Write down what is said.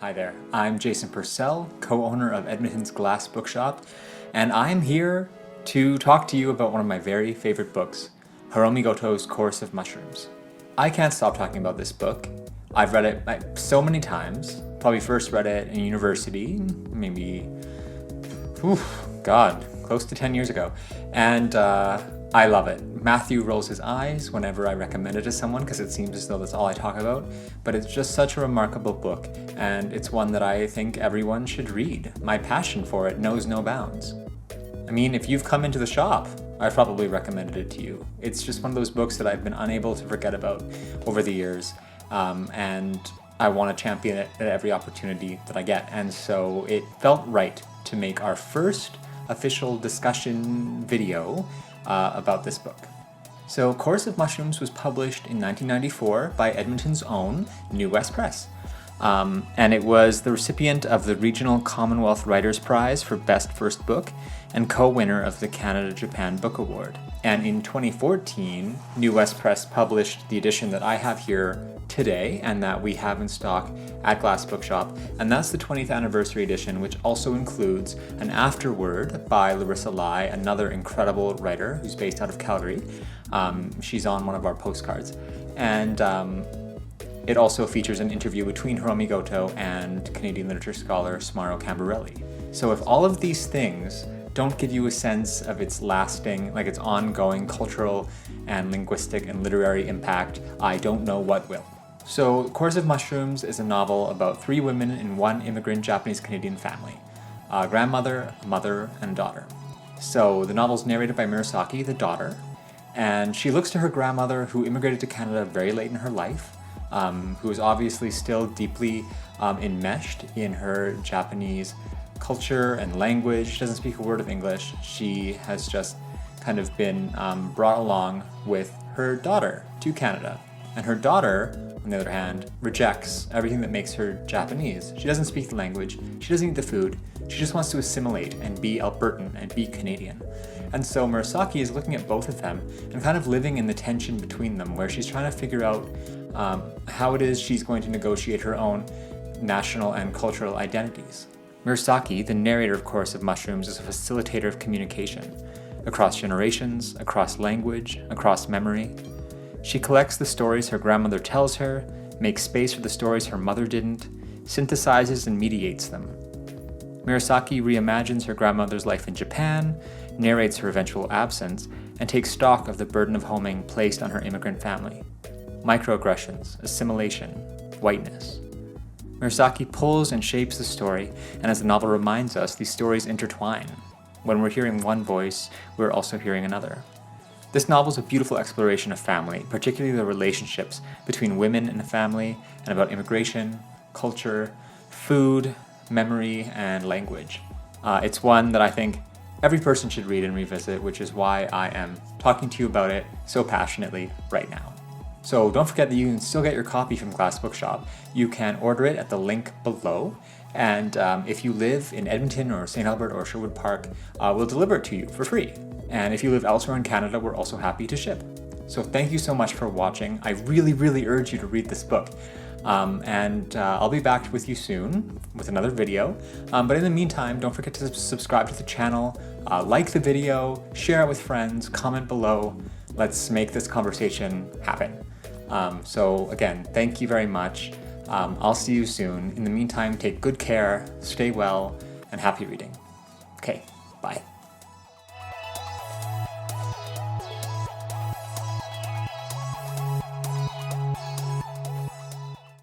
Hi there, I'm Jason Purcell, co-owner of Edmonton's Glass Bookshop, and I'm here to talk to you about one of my very favorite books, Hiromi Goto's Course of Mushrooms. I can't stop talking about this book. I've read it so many times. Probably first read it in university, maybe, close to 10 years ago. And I love it. Matthew rolls his eyes whenever I recommend it to someone because it seems as though that's all I talk about, but it's just such a remarkable book, and it's one that I think everyone should read. My passion for it knows no bounds. I mean, if you've come into the shop, I've probably recommended it to you. It's just one of those books that I've been unable to forget about over the years, and I want to champion it at every opportunity that I get, and so it felt right to make our first official discussion video about this book. So Course of Mushrooms was published in 1994 by Edmonton's own New West Press. And it was the recipient of the Regional Commonwealth Writers' Prize for Best First Book and co-winner of the Canada-Japan Book Award. And in 2014, New West Press published the edition that I have here today and that we have in stock at Glass Bookshop, and that's the 20th anniversary edition, which also includes an afterword by Larissa Lai, another incredible writer who's based out of Calgary. She's on one of our postcards, and it also features an interview between Hiromi Goto and Canadian literature scholar Smaro Cambarelli. So if all of these things don't give you a sense of its lasting, its ongoing cultural and linguistic and literary impact, I don't know what will. So Course of Mushrooms is a novel about three women in one immigrant Japanese-Canadian family, a grandmother, a mother, and a daughter. So the novel's narrated by Murasaki, the daughter, and she looks to her grandmother, who immigrated to Canada very late in her life, who is obviously still deeply enmeshed in her Japanese culture and language. She doesn't speak a word of English. She has just kind of been brought along with her daughter to Canada. And her daughter, on the other hand, rejects everything that makes her Japanese. She doesn't speak the language, she doesn't eat the food, she just wants to assimilate and be Albertan and be Canadian. And so Murasaki is looking at both of them and kind of living in the tension between them, where she's trying to figure out how it is she's going to negotiate her own national and cultural identities. Murasaki, the narrator of Course of Mushrooms, is a facilitator of communication across generations, across language, across memory. She collects the stories her grandmother tells her, makes space for the stories her mother didn't, synthesizes and mediates them. Murasaki reimagines her grandmother's life in Japan, narrates her eventual absence, and takes stock of the burden of homing placed on her immigrant family. Microaggressions, assimilation, whiteness. Murasaki pulls and shapes the story, and as the novel reminds us, these stories intertwine. When we're hearing one voice, we're also hearing another. This novel is a beautiful exploration of family, particularly the relationships between women in a family, and about immigration, culture, food, memory, and language. It's one that I think every person should read and revisit, which is why I am talking to you about it so passionately right now. So don't forget that you can still get your copy from Glass Bookshop. You can order it at the link below, and if you live in Edmonton or St. Albert or Sherwood Park, we'll deliver it to you for free. And if you live elsewhere in Canada, we're also happy to ship. So thank you so much for watching. I really urge you to read this book. And I'll be back with you soon with another video. But in the meantime, don't forget to subscribe to the channel, like the video, share it with friends, comment below. Let's make this conversation happen. So again, thank you very much. I'll see you soon. In the meantime, take good care, stay well, and happy reading. Okay.